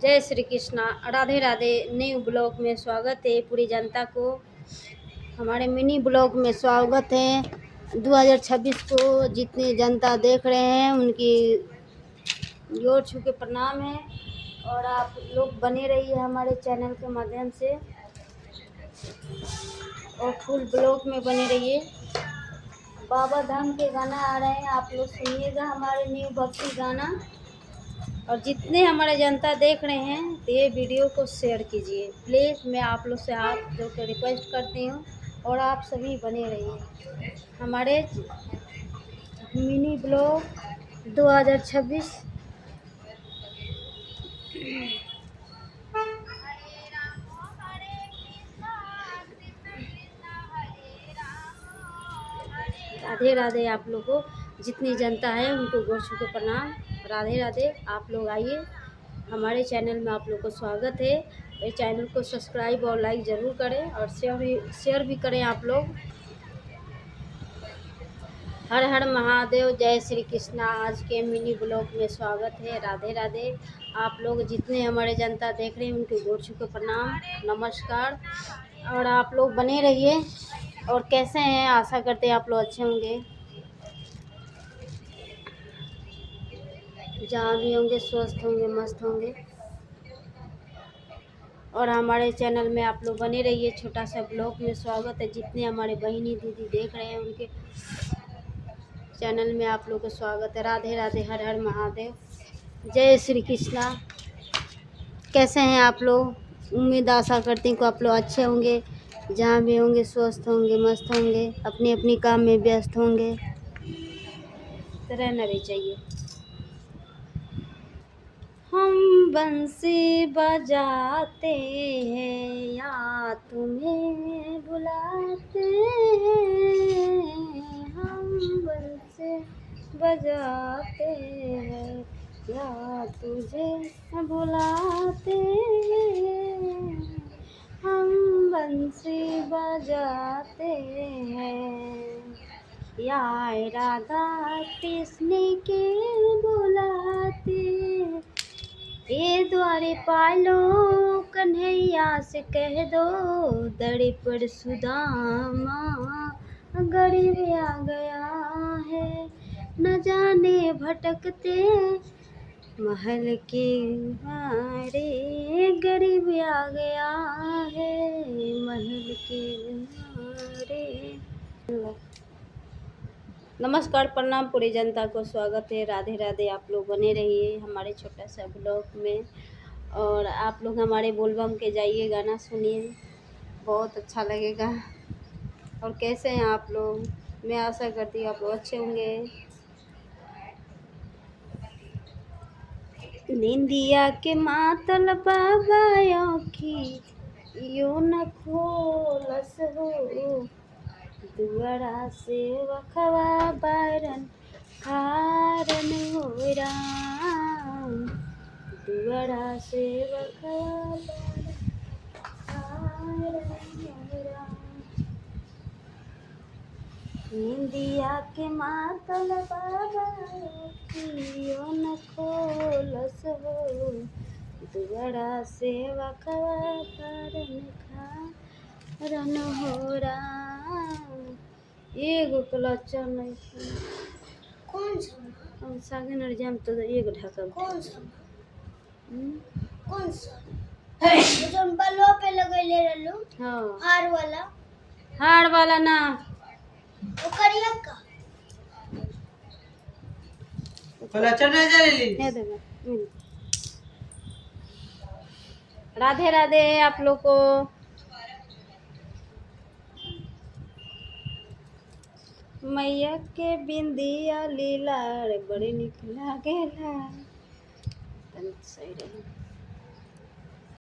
जय Shri Krishna, Radhe Radhe. New blog में स्वागत है पूरी जनता को। हमारे मिनी ब्लॉग में स्वागत है। 2026 को जितनी जनता देख रहे हैं उनकी जोर छू के प्रणाम है। और आप लोग बने रहिए हमारे चैनल के माध्यम से और फुल ब्लॉग में बने रहिए। बाबा धाम के गाना आ रहे हैं, आप लोग सुनिएगा हमारे न्यू भक्ति गाना। और जितने हमारे जनता देख रहे हैं तो ये वीडियो को शेयर कीजिए प्लीज़। मैं आप लोग से हाथ जोड़ कर रिक्वेस्ट करती हूँ और आप सभी बने रहिए हमारे मिनी ब्लॉग 2026। राधे राधे। आप लोग को जितनी जनता है उनको गोर छू के प्रणाम। राधे राधे। आप लोग आइए हमारे चैनल में, आप लोग को स्वागत है। ये चैनल को सब्सक्राइब और लाइक ज़रूर करें और शेयर भी करें आप लोग। हर हर महादेव, जय श्री कृष्णा। आज के मिनी ब्लॉग में स्वागत है। राधे राधे। आप लोग जितने हमारे जनता देख रहे हैं उनके गोर छू के प्रणाम, नमस्कार। और आप लोग बने रहिए। और कैसे हैं, आशा करते हैं आप लोग अच्छे होंगे, जहाँ भी होंगे स्वस्थ होंगे, मस्त होंगे। और हमारे चैनल में आप लोग बने रहिए। छोटा सा ब्लॉग में स्वागत है। जितने हमारे बहनी दीदी देख रहे हैं उनके चैनल में आप लोग का स्वागत है। राधे राधे। हर हर महादेव, जय श्री कृष्णा। कैसे हैं आप लोग? उम्मीद आशा करती हूँ कि आप लोग अच्छे होंगे, जहाँ भी होंगे स्वस्थ होंगे, मस्त होंगे, अपने अपनी काम में व्यस्त होंगे। तो रहना भी चाहिए। हम बंसी बजाते हैं या तुम्हें बुलाते हैं। हम बंसी बजाते हैं या तुझे बुलाते हैं। हम बंसी बजाते हैं या राधा कृष्ण के बुलाते। ये द्वारे पालो कन्हैया से कह दो, दड़े पर सुदामा गरीब आ गया है। न जाने भटकते महल के मारे, गरीब आ गया है महल के मारे। नमस्कार, प्रणाम पूरी जनता को, स्वागत है। राधे राधे। आप लोग बने रहिए हमारे छोटा सा ब्लॉग में। और आप लोग हमारे बोलबम के जाइए, गाना सुनिए, बहुत अच्छा लगेगा। और कैसे हैं आप लोग? मैं आशा करती हूँ आप लोग अच्छे होंगे। निंदिया के मातल बाबा की यो न खोलस हो, दुआरा से वखवा बारन हारन हो राम। दुआरा से वखवा बारन हारन हो राम। निंदिया के मातल बाबा कियो न खोलस हो, दुआरा से वखवा बारन हारन हो राम। एगो क्लचर नहीं है। कौन सा? हम सागे नर जाम तो एगो ढाका। कौन सा? कौन सा? जो हम बल्लो पे लगैले रहलू। हाँ, हार वाला। हार वाला ना, वो करिया का। क्लचर नहीं जलेली। दे देगा। राधे राधे आप लोग को। मैया के बिंदिया लीला रे बड़ी निक लागेला। तनी सही रही।